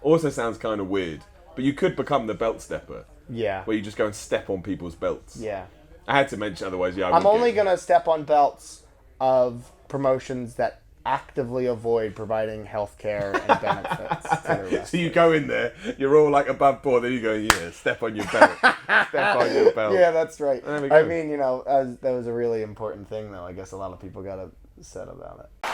also sounds kind of weird. But you could become the belt stepper. Yeah. Where you just go and step on people's belts. Yeah. I had to mention, otherwise, yeah. I'm only going to step on belts of promotions that actively avoid providing health care and benefits to their wrestlers. So you go in there, you're all like above board, then you go, yeah, step on your belt. Step on your belt. Yeah, that's right. There we go. I mean, you know, that was a really important thing, though. I guess a lot of people got upset about it.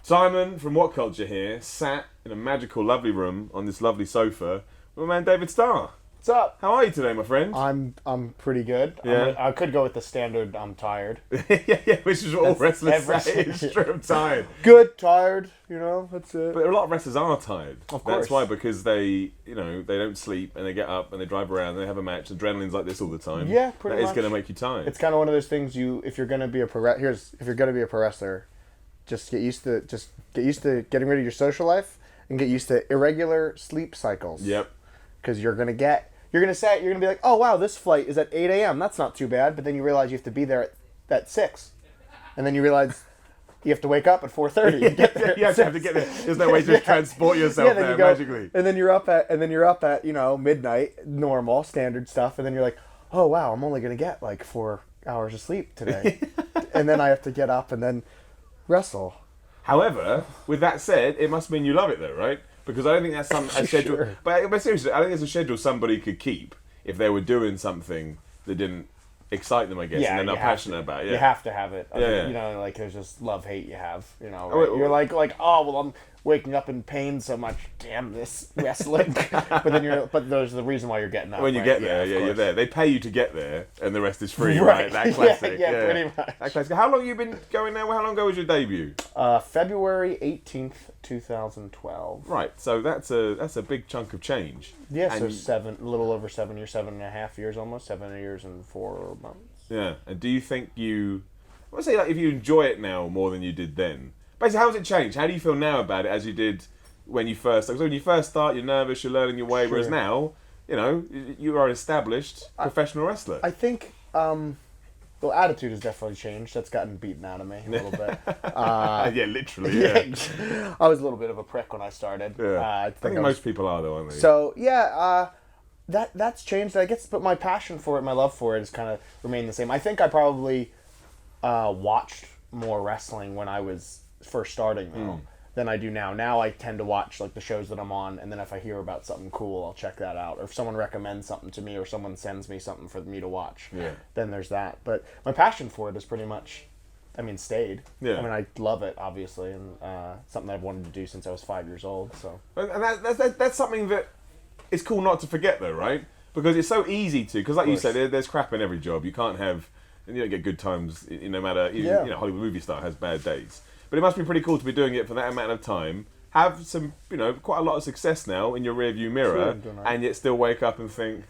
Simon from WhatCulture here, sat in a magical, lovely room on this lovely sofa with my man David Starr. What's up? How are you today, my friend? I'm pretty good. Yeah. I could go with the standard. I'm tired. yeah, which is what all wrestlers every- say. It's true, I'm tired. Good, tired. You know, that's it. But a lot of wrestlers are tired. Of course. That's why, because they don't sleep and they get up and they drive around and they have a match. Adrenaline's like this all the time. Yeah, pretty much. That is going to make you tired. It's kind of one of those things. If you're gonna be a pro wrestler, just get used to getting rid of your social life and get used to irregular sleep cycles. Yep. Because you're gonna be like, oh wow, this flight is at 8 a.m. That's not too bad. But then you realize you have to be there at 6, and then you realize you have to wake up at 4:30. You have to get there. There's no way to just transport yourself there magically. And then you're up at midnight, normal standard stuff, and then you're like, oh wow, I'm only gonna get like 4 hours of sleep today, and then I have to get up and then wrestle. However, with that said, it must mean you love it though, right? Because I don't think that's a schedule. Sure. But seriously, I think it's a schedule somebody could keep if they were doing something that didn't excite them, I guess, and they're not passionate about it. Yeah. You have to have it. Yeah. You know, like there's just love-hate you have. You know, Oh, right? wait, You're like, oh well, I'm waking up in pain so much. Damn this wrestling. but there's the reason why you're getting up. When you right? get there, of you're there. They pay you to get there, and the rest is free, Right. right? That classic. Yeah, pretty much. That classic. How long have you been going now? How long ago was your debut? February 18th, 2012. Right. So that's a big chunk of change. Yeah, And so a little over 7 years, 7.5 years almost, 7 years and 4 months. Yeah. And do you think I would say, like, if you enjoy it now more than you did then? Basically, how has it changed? How do you feel now about it as you did when you first? Because when you first start, you're nervous, you're learning your way. Sure. Whereas now, you are an established professional wrestler. I think, well, attitude has definitely changed. That's gotten beaten out of me a little bit. Yeah, literally. Yeah. I was a little bit of a prick when I started. Yeah. I think most people are, though, aren't they? So, yeah, that's changed, I guess, but my passion for it, my love for it has kind of remained the same. I think I probably watched more wrestling when I was first starting, though, than I do now. Now I tend to watch like the shows that I'm on, and then if I hear about something cool, I'll check that out. Or if someone recommends something to me, or someone sends me something for me to watch, then there's that. But my passion for it is pretty much, stayed. Yeah. I mean, I love it, obviously, and something I've wanted to do since I was 5 years old. So. And that's something that is cool not to forget, though, right? Because it's so easy to. Because like you said, there's crap in every job. You can't have, and you don't get good times. No matter, even, Hollywood movie star has bad days. But it must be pretty cool to be doing it for that amount of time. Have some, quite a lot of success now in your rearview mirror, and yet still wake up and think,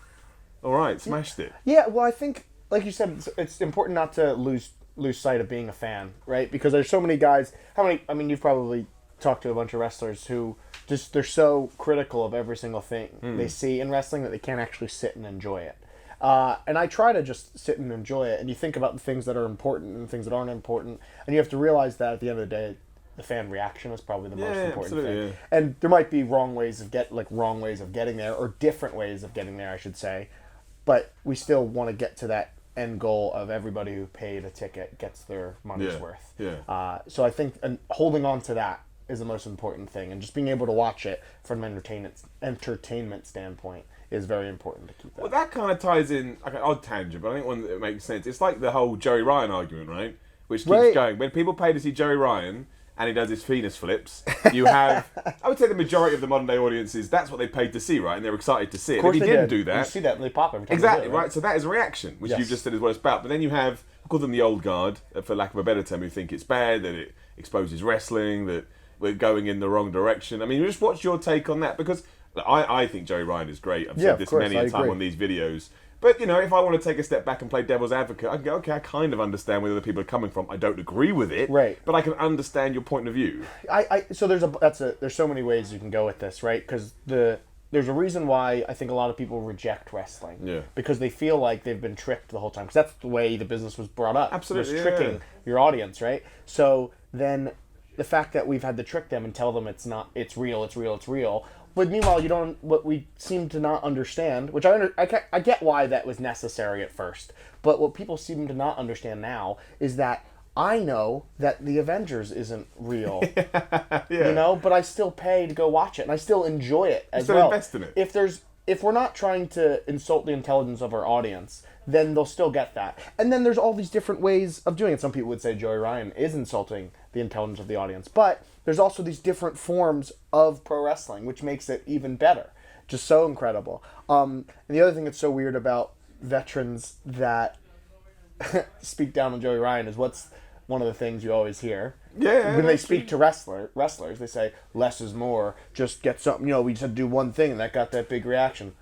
all right, smashed it. Yeah, well, I think, like you said, it's important not to lose sight of being a fan, right? Because there's so many guys. You've probably talked to a bunch of wrestlers who they're so critical of every single thing they see in wrestling that they can't actually sit and enjoy it. And I try to just sit and enjoy it, and you think about the things that are important and things that aren't important, and you have to realize that at the end of the day, the fan reaction is probably the most important thing. Yeah. And there might be wrong ways of getting there, or different ways of getting there, I should say, but we still want to get to that end goal of everybody who paid a ticket gets their money's worth. Yeah. So I think holding on to that is the most important thing, and just being able to watch it from an entertainment standpoint is very important to keep that. Well, that kind of ties in, like an odd tangent, but I think one that makes sense. It's like the whole Joey Ryan argument, right? Which keeps going. When people pay to see Joey Ryan and he does his penis flips, you have, I would say the majority of the modern day audiences, that's what they paid to see, right? And they're excited to see it. If he didn't do that... You see that and they pop every time. Exactly, they do it, right? So that is a reaction, which you've just said is what it's about. But then you have, I call them the old guard, for lack of a better term, who think it's bad, that it exposes wrestling, that we're going in the wrong direction. I mean, just what's your take on that? Because I think Joey Ryan is great. I've said this many a time on these videos. But, if I want to take a step back and play devil's advocate, I can go, okay, I kind of understand where the people are coming from. I don't agree with it, right? But I can understand your point of view. So there's so many ways you can go with this, right? Because there's a reason why I think a lot of people reject wrestling. Yeah. Because they feel like they've been tricked the whole time. Because that's the way the business was brought up. Absolutely, was tricking your audience, right? So then the fact that we've had to trick them and tell them it's not, it's real, it's real, it's real. But meanwhile, you don't. What we seem to not understand, which I get why that was necessary at first, but what people seem to not understand now is that I know that the Avengers isn't real, but I still pay to go watch it, and I still enjoy it as well. Invest in it. If we're not trying to insult the intelligence of our audience, then they'll still get that. And then there's all these different ways of doing it. Some people would say Joey Ryan is insulting the intelligence of the audience, but there's also these different forms of pro wrestling, which makes it even better. Just so incredible. And the other thing that's so weird about veterans that speak down on Joey Ryan is what's one of the things you always hear. When they speak to wrestlers, they say, less is more, just get something, we just had to do one thing and that got that big reaction.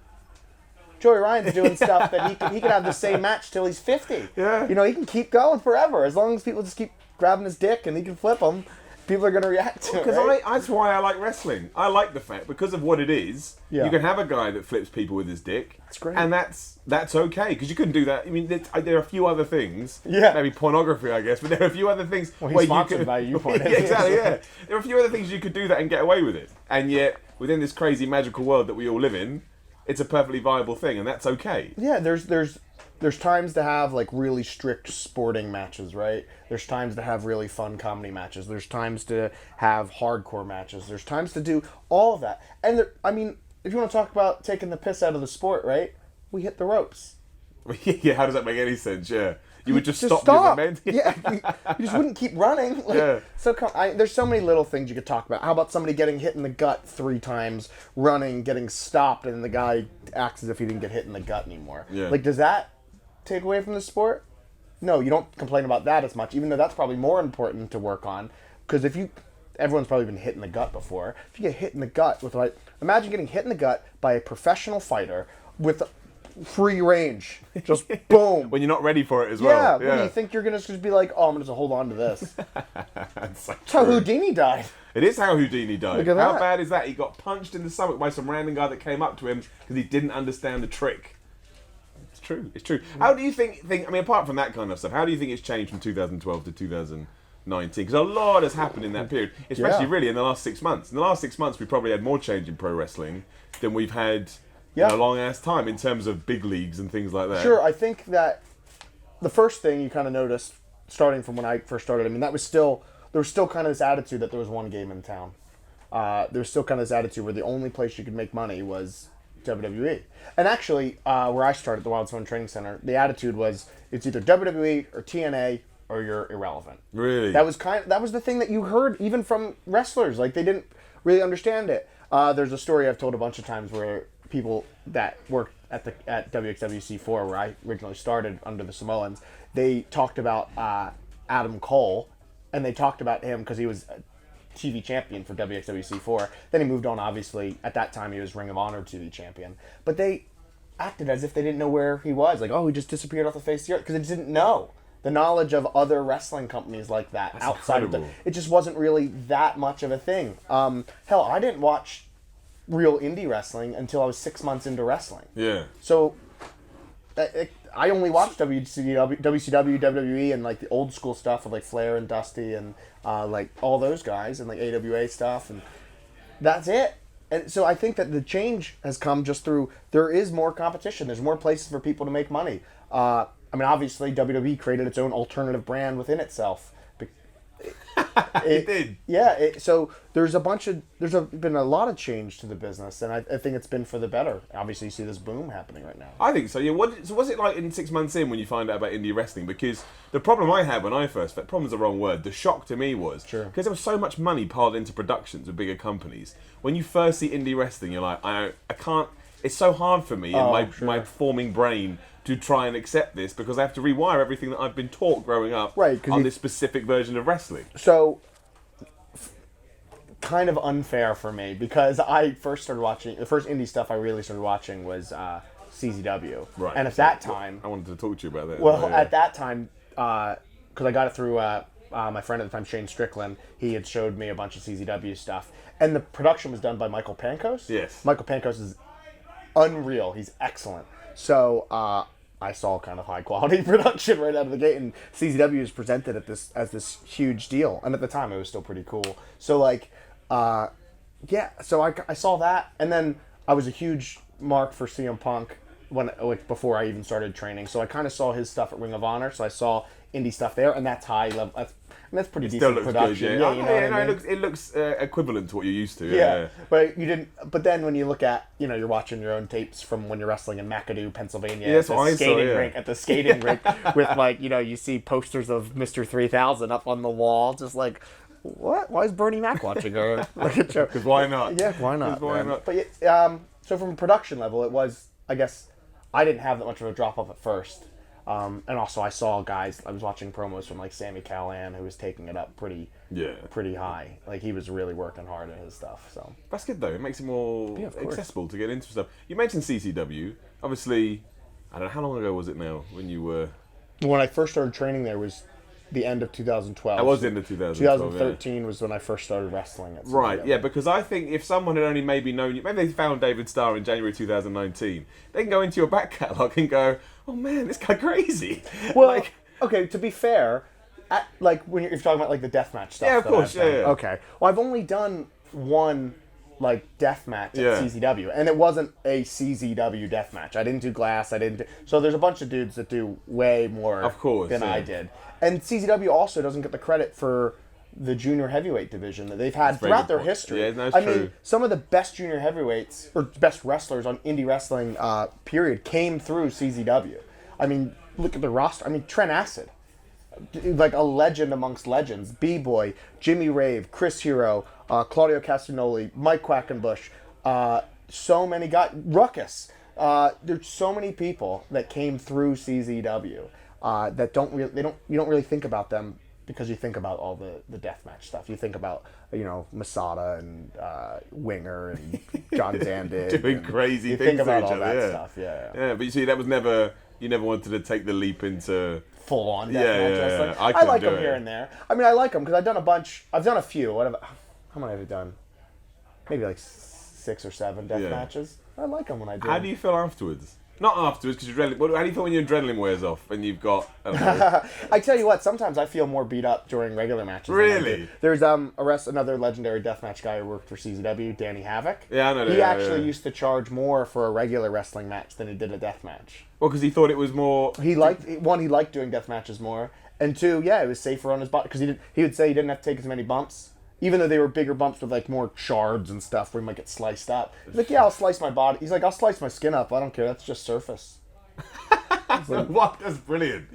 Joey Ryan's doing stuff that he can have the same match till he's 50. Yeah. He can keep going forever. As long as people just keep grabbing his dick and he can flip them, people are going to react to it. Because that's why I like wrestling. I like the fact, because of what it is, you can have a guy that flips people with his dick. That's great. And that's okay, because you couldn't do that. I mean, there are a few other things. Yeah. Maybe pornography, I guess, but there are a few other things. Well, he's sponsored by YouPorn. Exactly, yeah. There are a few other things you could do that and get away with it. And yet, within this crazy magical world that we all live in, it's a perfectly viable thing, and that's okay. Yeah, there's times to have like really strict sporting matches, right? There's times to have really fun comedy matches. There's times to have hardcore matches. There's times to do all of that. And if you want to talk about taking the piss out of the sport, right? We hit the ropes. Yeah, how does that make any sense? Yeah. You would just stop. Yeah, you just wouldn't keep running. So there's so many little things you could talk about. How about somebody getting hit in the gut 3 times, running, getting stopped, and the guy acts as if he didn't get hit in the gut anymore? Yeah. Does that take away from the sport? No, you don't complain about that as much, even though that's probably more important to work on. Because everyone's probably been hit in the gut before. If you get hit in the gut with imagine getting hit in the gut by a professional fighter with free range, just boom. When you're not ready for it as well. Yeah. When you think you're gonna just be like, oh, I'm gonna just hold on to this. That's how Houdini died. It is how Houdini died. Look at How that. bad is that? He got punched in the stomach by some random guy that came up to him because he didn't understand the trick. It's true. It's true. How do you think? I mean, apart from that kind of stuff, how do you think it's changed from 2012 to 2019? Because a lot has happened in that period, especially really in the last 6 months. In the last 6 months, we probably had more change in pro wrestling than we've had in a long ass time in terms of big leagues and things like that. Sure, I think that the first thing you kind of noticed, starting from when I first started, there was still kind of this attitude that there was one game in town. There was still kind of this attitude where the only place you could make money was WWE. And actually, where I started, the Wild Stone Training Center, the attitude was it's either WWE or TNA or you're irrelevant. Really? That was the thing that you heard even from wrestlers. Like, they didn't really understand it. There's a story I've told a bunch of times where people that worked at WXWC4, where I originally started under the Samoans, they talked about Adam Cole, and they talked about him because he was a TV champion for WXWC4. Then he moved on, obviously. At that time, he was Ring of Honor TV champion. But they acted as if they didn't know where he was. Like, oh, he just disappeared off the face of the earth. Because they didn't know the knowledge of other wrestling companies like that. That's outside incredible. of it just wasn't really that much of a thing. Hell, I didn't watch real indie wrestling until I was 6 months into wrestling. Yeah. So I only watched WCW, WWE, and like the old school stuff of like Flair and Dusty and like all those guys and like AWA stuff, and that's it. And so I think that the change has come just through there is more competition. There's more places for people to make money. Obviously WWE created its own alternative brand within itself. It did. Yeah. So there's been a lot of change to the business, and I think it's been for the better. Obviously, you see this boom happening right now. I think so. Yeah. So what's it like in 6 months in when you find out about indie wrestling? Because the problem I had when I first, problem's the wrong word. The shock to me was because there was so much money piled into productions with bigger companies. When you first see indie wrestling, you're like, I can't. It's so hard for me in my forming brain to try and accept this because I have to rewire everything that I've been taught growing up on this specific version of wrestling. So, kind of unfair for me because I first started watching, the first indie stuff I really started watching was CZW. Right. And at that time... I wanted to talk to you about that. Well, at that time, because I got it through my friend at the time, Shane Strickland, he had showed me a bunch of CZW stuff. And the production was done by Michael Pankos. Yes. Michael Pankos is unreal. He's excellent. So I saw kind of high quality production right out of the gate, and CZW is presented as this huge deal, and at the time it was still pretty cool. So like, so I saw that, and then I was a huge mark for CM Punk before I even started training. So I kind of saw his stuff at Ring of Honor, so I saw indie stuff there, and that's high level. That's pretty decent production. Good, yeah, you know what I mean? It looks equivalent to what you're used to. Yeah, but you didn't. But then when you look at, you're watching your own tapes from when you're wrestling in McAdoo, Pennsylvania, at the skating rink with you see posters of Mr. 3000 up on the wall, just like, what? Why is Bernie Mac watching her? Because why not? Yeah, why not? But so from a production level, it was, I guess, I didn't have that much of a drop off at first. And also I saw guys, I was watching promos from like Sami Callihan, who was taking it up pretty high. Like he was really working hard at his stuff. So that's good though. It makes it more accessible to get into stuff. You mentioned CCW. Obviously, I don't know, how long ago was it now when you were... When I first started training there was the end of 2012. I was the end of 2012. 2013 was when I first started wrestling at CCW. Right, yeah, because I think if someone had only maybe known you, maybe they found David Starr in January 2019, they can go into your back catalogue and go, oh man, this guy crazy. Well, okay, to be fair, when you're talking about like the deathmatch stuff. Yeah, of course, yeah. Okay. Well, I've only done one deathmatch at CZW, and it wasn't a CZW deathmatch. I didn't do glass. So there's a bunch of dudes that do way more than I did. And CZW also doesn't get the credit for the junior heavyweight division that they've had throughout their history. Yeah, that's true. I mean, some of the best junior heavyweights or best wrestlers on indie wrestling period came through CZW. I mean, look at the roster. I mean, Trent Acid, like a legend amongst legends. B-Boy, Jimmy Rave, Chris Hero, Claudio Castagnoli, Mike Quackenbush, so many guys. Ruckus. There's so many people that came through CZW that you don't really think about them because you think about all the deathmatch stuff. You think about Masada and Winger and John Zandig doing crazy you things. Think about to all each other, that stuff. Yeah. But you see, that was never. You never wanted to take the leap into full on deathmatch wrestling. I like them here and there. I mean, I like them because I've done a bunch. I've done a few. How many have I done? Maybe like 6 or 7 death matches. I like them when I do. How do you feel afterwards? Not afterwards, because adrenaline. How do you feel when your adrenaline wears off and you've got? I tell you what. Sometimes I feel more beat up during regular matches. Really? There's another legendary deathmatch guy who worked for CZW, Danny Havoc. Yeah, I know. He actually used to charge more for a regular wrestling match than he did a death match. Well, because he thought it was more. He liked doing death matches more, and 2, it was safer on his body because he would say he didn't have to take as many bumps. Even though they were bigger bumps with like more shards and stuff where he might get sliced up. He's like, yeah, I'll slice my body. He's like, I'll slice my skin up. I don't care. That's just surface. Like, what? That's brilliant.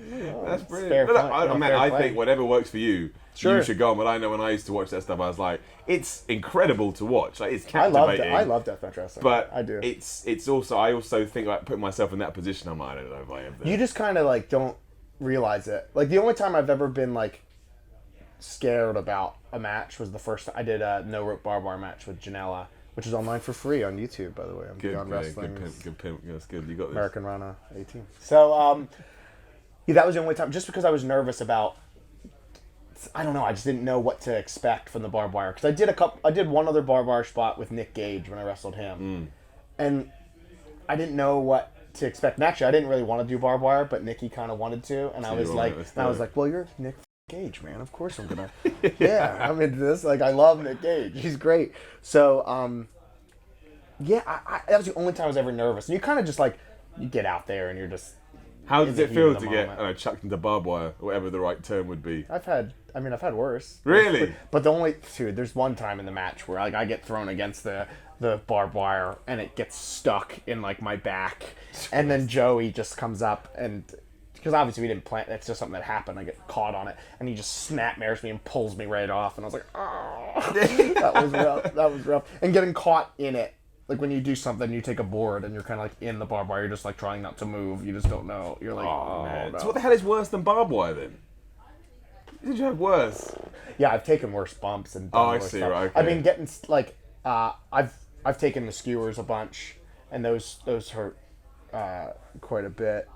That's brilliant. I think whatever works for you, you should go on. But I know when I used to watch that stuff, I was like, it's incredible to watch. Like, it's captivating. I love deathmatch wrestling. But I do. It's also, I also think like putting myself in that position. I'm like, I don't know if I am there. You just kind of like don't realize it. Like the only time I've ever been like scared about a match was the first I did a no rope barbed wire match with Janela, which is online for free on YouTube, by the way. On Beyond Wrestling. Good pimp. That's good. You got this. American Rana 18. So that was the only time, just because I was nervous about. I don't know. I just didn't know what to expect from the barbed wire because I did one other barbed wire spot with Nick Gage when I wrestled him, and I didn't know what to expect. And actually, I didn't really want to do barbed wire, but Nicky kind of wanted to, and I was like, well, you're Nick Gage, man. Of course I'm gonna. Yeah, I'm into this. Like, I love Nick Gage. He's great. So, that was the only time I was ever nervous. And you kind of just like, you get out there and you're just. How does it feel to get chucked into barbed wire, whatever the right term would be? I've had worse. Really? But there's one time in the match where like I get thrown against the barbed wire and it gets stuck in like my back, and then Joey just comes up and. Because obviously we didn't plan. That's just something that happened. I get caught on it, and he just snapmares me and pulls me right off. And I was like, "Oh, that was rough. That was rough." And getting caught in it, like when you do something, you take a board and you're kind of like in the barbed wire. You're just like trying not to move. You just don't know. You're like, "Oh man." No. So what the hell is worse than barbed wire then? Did you have worse? Yeah, I've taken worse bumps and. Done worse stuff. Right. Okay. I mean, getting like I've taken the skewers a bunch, and those hurt quite a bit.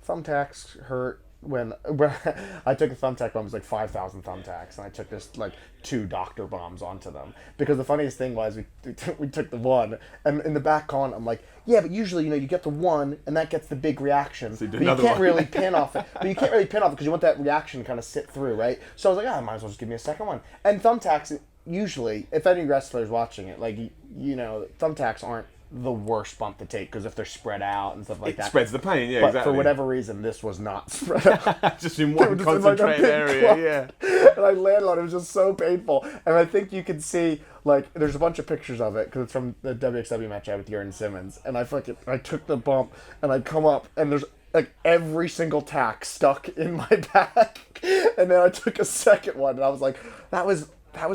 Thumbtacks hurt. when I took a thumbtack bomb, it was like 5,000 thumbtacks, and I took this like 2 doctor bombs onto them. Because the funniest thing was we took the one, and in the back comment I'm like, yeah, but usually you get the one, and that gets the big reaction. So but you can't really pin off it. But you can't really pin off it because you want that reaction to kind of sit through, right? So I was like, I might as well just give me a second one. And thumbtacks, usually, if any wrestler's watching it, like thumbtacks aren't the worst bump to take because if they're spread out and stuff like that. It spreads the pain, yeah, but exactly. for whatever reason, this was not spread out. Just in one concentrated area, yeah. And I landed on it. It was just so painful. And I think you can see, like, there's a bunch of pictures of it because it's from the WXW match I had with Aaron Simmons. And I took the bump and I come up and there's like every single tack stuck in my back. And then I took a second one and I was like, that was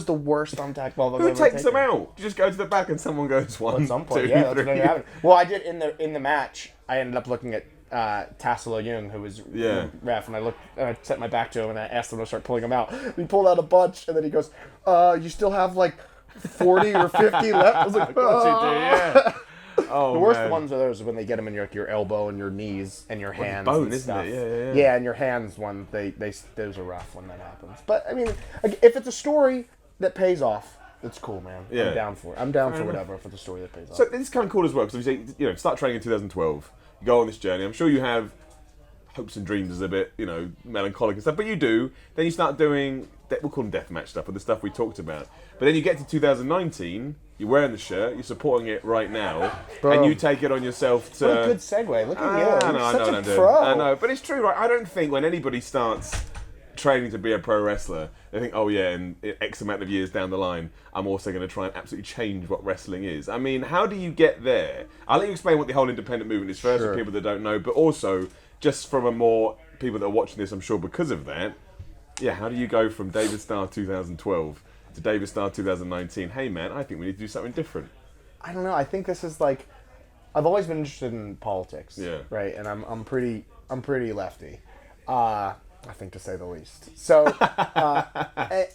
the worst thumbtack ball I've ever taken. Who takes them out? You just go to the back and someone goes 1, at some point, 2, yeah, that's 3. what happened. Well, I did in the match. I ended up looking at Tassilo Jung, who was ref, and I set my back to him and I asked him to start pulling him out. He pulled out a bunch, and then he goes, "You still have like 40 or 50 left." I was like, "Of course you do, yeah." Oh, the worst ones are those when they get them in your elbow and your knees and your hands. Bone, and isn't stuff. it? Yeah, and your hands when those are rough when that happens. But I mean, if it's a story that pays off, it's cool, man. Yeah. I'm down for it. I'm down for whatever for the story that pays off. So this is kind of cool as well because you say, start training in 2012. You go on this journey. I'm sure you have hopes and dreams is a bit, melancholic and stuff, but you do. Then you start doing, we'll call them deathmatch stuff, or the stuff we talked about. But then you get to 2019, you're wearing the shirt, you're supporting it right now, and you take it on yourself to... What a good segue. Look at you. You're such a pro. I know, but it's true, right? I don't think when anybody starts training to be a pro wrestler, they think, oh yeah, and X amount of years down the line, I'm also going to try and absolutely change what wrestling is. I mean, how do you get there? I'll let you explain what the whole independent movement is first for people that don't know, but also, just from people that are watching this, I'm sure because of that, how do you go from David Starr 2012 to David Starr 2019? Hey man, I think we need to do something different. I don't know. I think this is like, I've always been interested in politics, right? And I'm pretty lefty. I think, to say the least. So,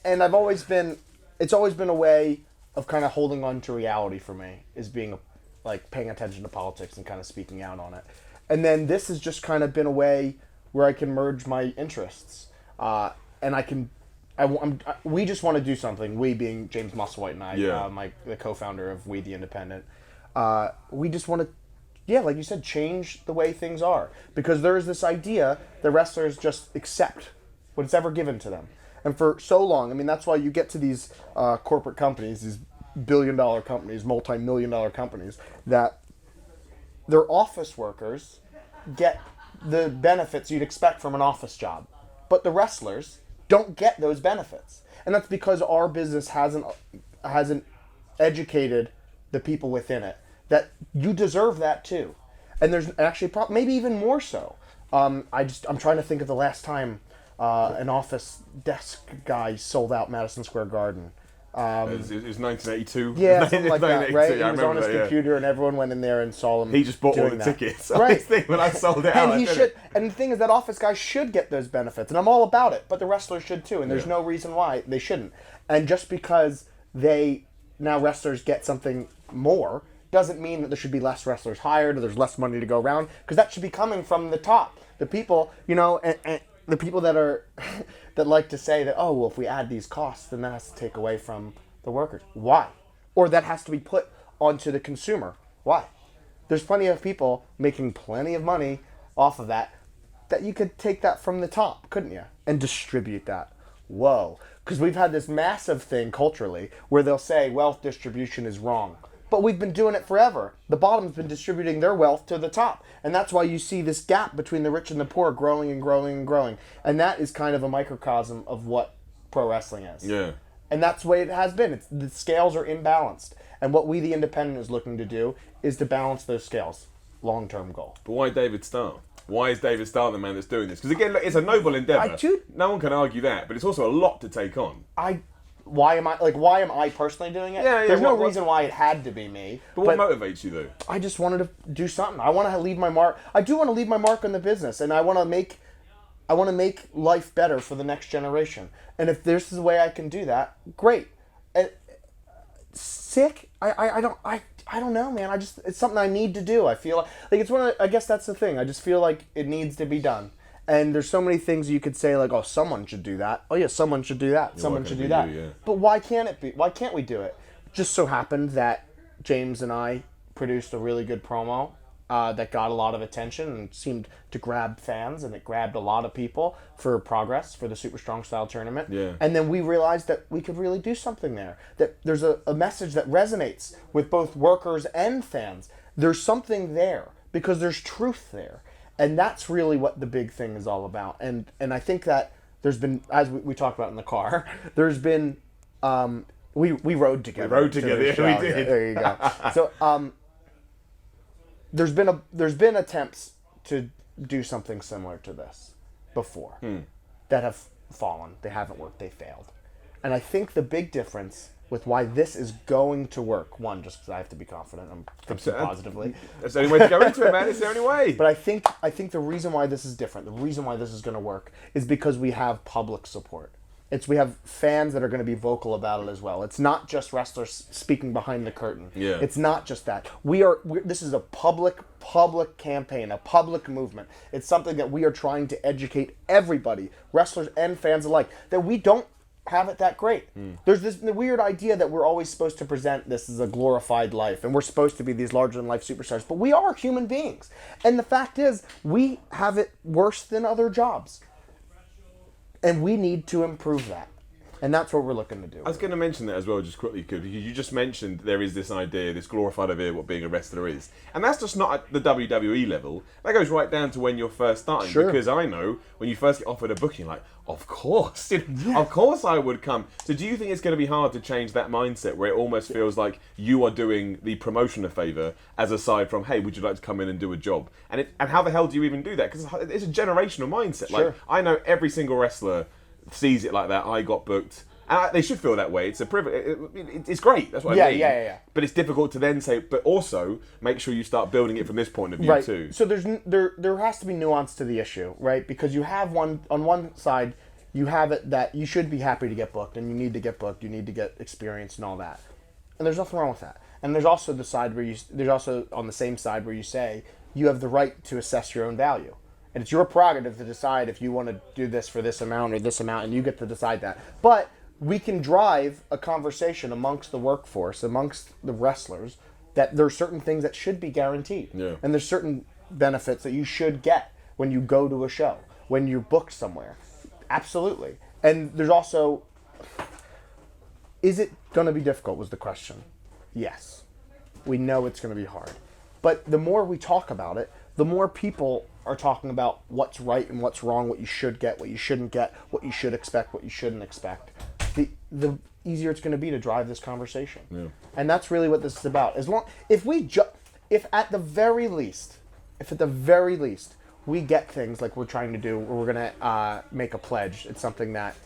and I've always been, it's always been a way of kind of holding on to reality for me, is being like paying attention to politics and kind of speaking out on it. And then this has just kind of been a way where I can merge my interests, and we just want to do something. We being James Musselwhite and I, the co-founder of We the Independent. We just want to, like you said, change the way things are. Because there is this idea that wrestlers just accept what's ever given to them. And for so long, I mean, that's why you get to these corporate companies, these billion-dollar companies, multi-million-dollar companies, that their office workers get the benefits you'd expect from an office job. But the wrestlers don't get those benefits. And that's because our business hasn't educated the people within it that you deserve that too. And there's actually maybe even more so. I'm trying to think of the last time an office desk guy sold out Madison Square Garden. It was 1982. Yeah, something like that, right? He was on his that, computer, and everyone went in there and saw him. He just bought all the tickets. Right. When I sold it out, and he should. And the thing is, that office guy should get those benefits, and I'm all about it. But the wrestlers should too, and there's no reason why they shouldn't. And just because wrestlers get something more doesn't mean that there should be less wrestlers hired or there's less money to go around, because that should be coming from the top. The people, and the people that are that like to say that, oh, well, if we add these costs, then that has to take away from the workers. Why? Or that has to be put onto the consumer. Why? There's plenty of people making plenty of money off of that you could take that from the top, couldn't you? And distribute that. Whoa. Because we've had this massive thing culturally where they'll say wealth distribution is wrong. But we've been doing it forever. The bottom's been distributing their wealth to the top. And that's why you see this gap between the rich and the poor growing and growing and growing. And that is kind of a microcosm of what pro wrestling is. Yeah. And that's the way it has been. The scales are imbalanced. And what We the Independent is looking to do is to balance those scales. Long-term goal. But why David Starr? Why is David Starr the man that's doing this? Because again, look, it's a noble endeavour. No one can argue that. But it's also a lot to take on. Why am I personally doing it? Yeah, There's no reason why it had to be me. But what motivates you though? I just wanted to do something. I want to leave my mark. I do want to leave my mark on the business, and I want to make life better for the next generation. And if this is the way I can do that, great. Sick? I don't know, man. It's something I need to do. I feel like it's I guess that's the thing. I just feel like it needs to be done. And there's so many things you could say like, oh, someone should do that. Oh yeah, someone should do that. Someone should do that. You, yeah. But why can't it be? Why can't we do it? Just so happened that James and I produced a really good promo that got a lot of attention and seemed to grab fans, and it grabbed a lot of people for Progress, for the Super Strong Style tournament. Yeah. And then we realized that we could really do something there. That there's a message that resonates with both workers and fans. There's something there because there's truth there. And that's really what the big thing is all about. And I think that there's been, as we talked about in the car, there's been, we rode together. We rode together, yeah, we did. Yeah, there you go. So, there's been attempts to do something similar to this before that have fallen. They haven't worked. They failed. And I think the big difference with why this is going to work, one, just because I have to be confident, I'm thinking positively. That's the only way to go into it, man. It's the only way. But I think the reason why this is different, the reason why this is going to work, is because we have public support. We have fans that are going to be vocal about it as well. It's not just wrestlers speaking behind the curtain. Yeah. It's not just that. This is a public campaign, a public movement. It's something that we are trying to educate everybody, wrestlers and fans alike, that we don't have it that great. There's this weird idea that we're always supposed to present this as a glorified life, and we're supposed to be these larger-than-life superstars, but we are human beings. And the fact is, we have it worse than other jobs. And we need to improve that. And that's what we're looking to do. I was going to mention that as well, just quickly, because you just mentioned there is this idea, this glorified idea of what being a wrestler is. And that's just not at the WWE level. That goes right down to when you're first starting. Sure. Because I know when you first get offered a booking, like, of course, of course I would come. So do you think it's going to be hard to change that mindset where it almost feels like you are doing the promotion a favour, as aside from, hey, would you like to come in and do a job? And how the hell do you even do that? Because it's a generational mindset. Sure. Like, I know every single wrestler sees it like that. I got booked. And they should feel that way. It's a privilege. It's great. That's what I mean. Yeah. But it's difficult to then say, but also make sure you start building it from this point of view right. too. So there has to be nuance to the issue, right? Because you have on one side, you have it that you should be happy to get booked, and you need to get booked, you need to get experience and all that, and there's nothing wrong with that. And there's also the side where there's also on the same side where you say you have the right to assess your own value. And it's your prerogative to decide if you want to do this for this amount or this amount, and you get to decide that. But we can drive a conversation amongst the workforce, amongst the wrestlers, that there are certain things that should be guaranteed. Yeah. And there's certain benefits that you should get when you go to a show, when you're booked somewhere. Absolutely. And there's also, is it going to be difficult was the question. Yes. We know it's going to be hard. But the more we talk about it, the more people are talking about what's right and what's wrong, what you should get, what you shouldn't get, what you should expect, what you shouldn't expect. The easier it's going to be to drive this conversation. Yeah. And that's really what this is about. If at the very least, we get things like we're trying to do, or we're going to make a pledge. It's something that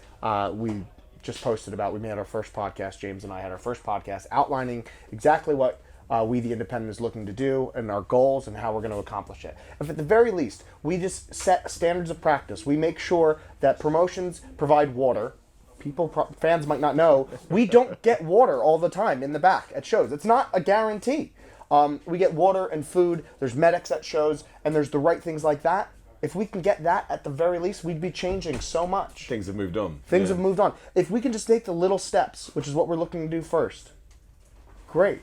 we just posted about. We made our first podcast, James and I had our first podcast outlining exactly what We the Independent is looking to do and our goals and how we're going to accomplish it. If at the very least, we just set standards of practice, we make sure that promotions provide water. Fans might not know, we don't get water all the time in the back at shows. It's not a guarantee. We get water and food, there's medics at shows, and there's the right things like that. If we can get that at the very least, we'd be changing so much. Things have moved on. Things have moved on. If we can just take the little steps, which is what we're looking to do first, great.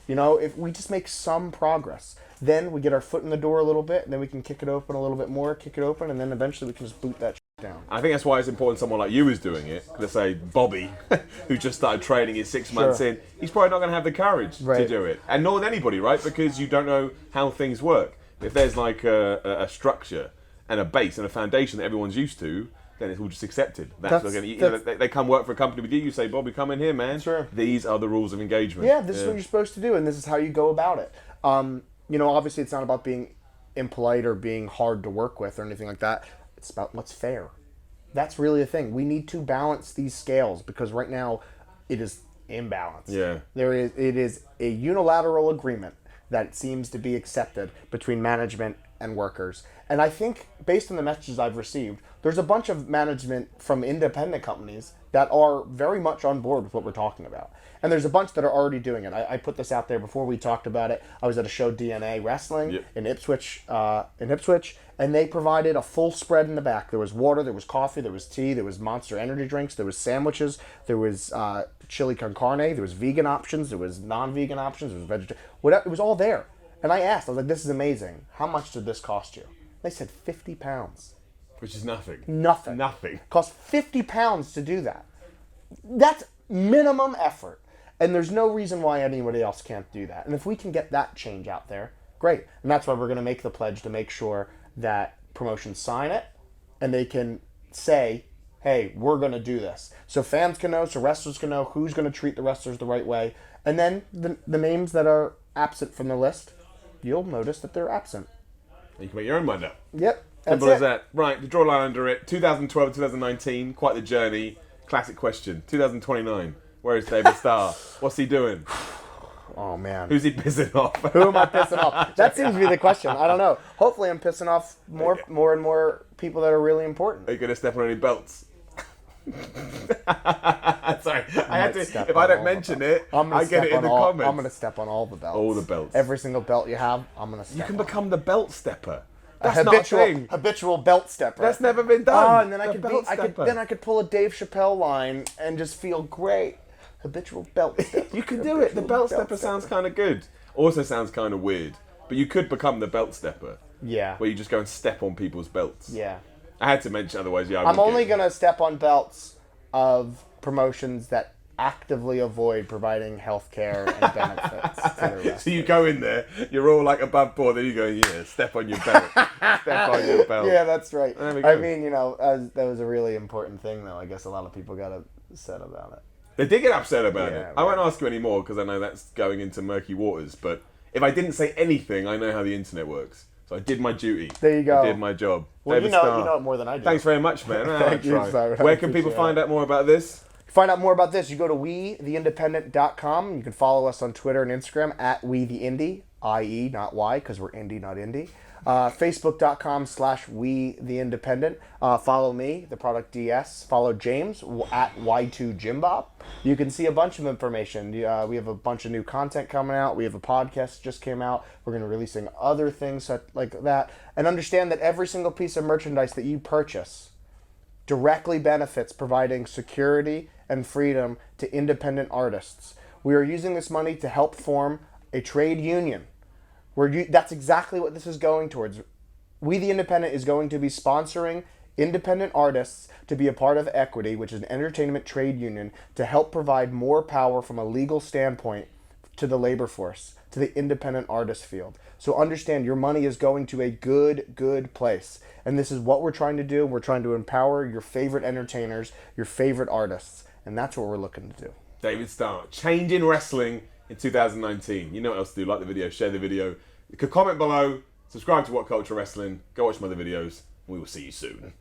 You know, if we just make some progress, then we get our foot in the door a little bit, and then we can kick it open a little bit more, and then eventually we can just boot that down. I think that's why it's important someone like you is doing it. Let's say Bobby, who just started training, is 6 months in. He's probably not going to have the courage to do it. And nor than anybody, right? Because you don't know how things work. If there's like a structure and a base and a foundation that everyone's used to, then it's all just accepted. They come work for a company with you. You say, Bobby, come in here, man. Sure. These are the rules of engagement. Yeah, this is what you're supposed to do, and this is how you go about it. You know, obviously it's not about being impolite or being hard to work with or anything like that. It's about what's fair. That's really the thing. We need to balance these scales because right now it is imbalanced. Yeah. It is a unilateral agreement that seems to be accepted between management and workers. And I think, based on the messages I've received, there's a bunch of management from independent companies that are very much on board with what we're talking about. And there's a bunch that are already doing it. I put this out there before we talked about it. I was at a show, DNA Wrestling, in Ipswich, and they provided a full spread in the back. There was water, there was coffee, there was tea, there was Monster energy drinks, there was sandwiches, there was chili con carne, there was vegan options, there was non-vegan options, there was vegetarian. Whatever, it was all there. And I asked, I was like, this is amazing. How much did this cost you? They said £50. Which is nothing. Nothing. Nothing. Cost £50 to do that. That's minimum effort. And there's no reason why anybody else can't do that. And if we can get that change out there, great. And that's why we're going to make the pledge to make sure that promotions sign it and they can say, hey, we're going to do this. So fans can know, so wrestlers can know who's going to treat the wrestlers the right way. And then the names that are absent from the list, you'll notice that they're absent. You can make your own mind up. Yep. Simple as that. Right, to draw a line under it, 2012, 2019, quite the journey. Classic question. 2029, where is David Starr? What's he doing? Oh, man. Who's he pissing off? Who am I pissing off? That seems to be the question. I don't know. Hopefully I'm pissing off more and more people that are really important. Are you going to step on any belts? Sorry, I had to. If I don't mention it, I get it in the comments. I'm going to step on all the belts. All the belts. Every single belt you have, I'm going to step on. You can become the belt stepper. That's not a thing. Habitual belt stepper. That's never been done. Oh, and then I could pull a Dave Chappelle line and just feel great. Habitual belt stepper. You can do it. The belt stepper sounds kind of good. Also sounds kind of weird. But you could become the belt stepper. Yeah. Where you just go and step on people's belts. Yeah. I had to mention, otherwise, yeah. I'm only going to step on belts of promotions that actively avoid providing health care and benefits to their wrestlers. So you go in there, you're all like above board, then you go, yeah, step on your belt. Step on your belt. Yeah, that's right. There we go. I mean, that was a really important thing, though. I guess a lot of people got upset about it. They did get upset about it. Right. I won't ask you anymore because I know that's going into murky waters, but if I didn't say anything, I know how the internet works. So I did my duty. There you go. I did my job. Well, David Starr. you know it more than I do. Thanks very much, man. Thank you, Simon. Where can people find out more about this? Find out more about this. You go to WeTheIndependent.com. You can follow us on Twitter and Instagram at WeTheIndie, I-E, not Y, because we're indie, not indie. Facebook.com/WeTheIndependent. Follow me, the product DS. Follow James at Y2Jimbop. You can see a bunch of information. We have a bunch of new content coming out. We have a podcast just came out. We're going to be releasing other things like that. And understand that every single piece of merchandise that you purchase directly benefits providing security and freedom to independent artists. We are using this money to help form a trade union. That's exactly what this is going towards. We the Independent is going to be sponsoring independent artists to be a part of Equity, which is an entertainment trade union, to help provide more power from a legal standpoint to the labor force, to the independent artist field. So understand your money is going to a good place. And this is what we're trying to do. We're trying to empower your favorite entertainers, your favorite artists. And that's what we're looking to do. David Starr, changing wrestling in 2019. You know what else to do. Like the video, share the video. You could comment below, subscribe to WhatCulture Wrestling, go watch some other videos. We will see you soon.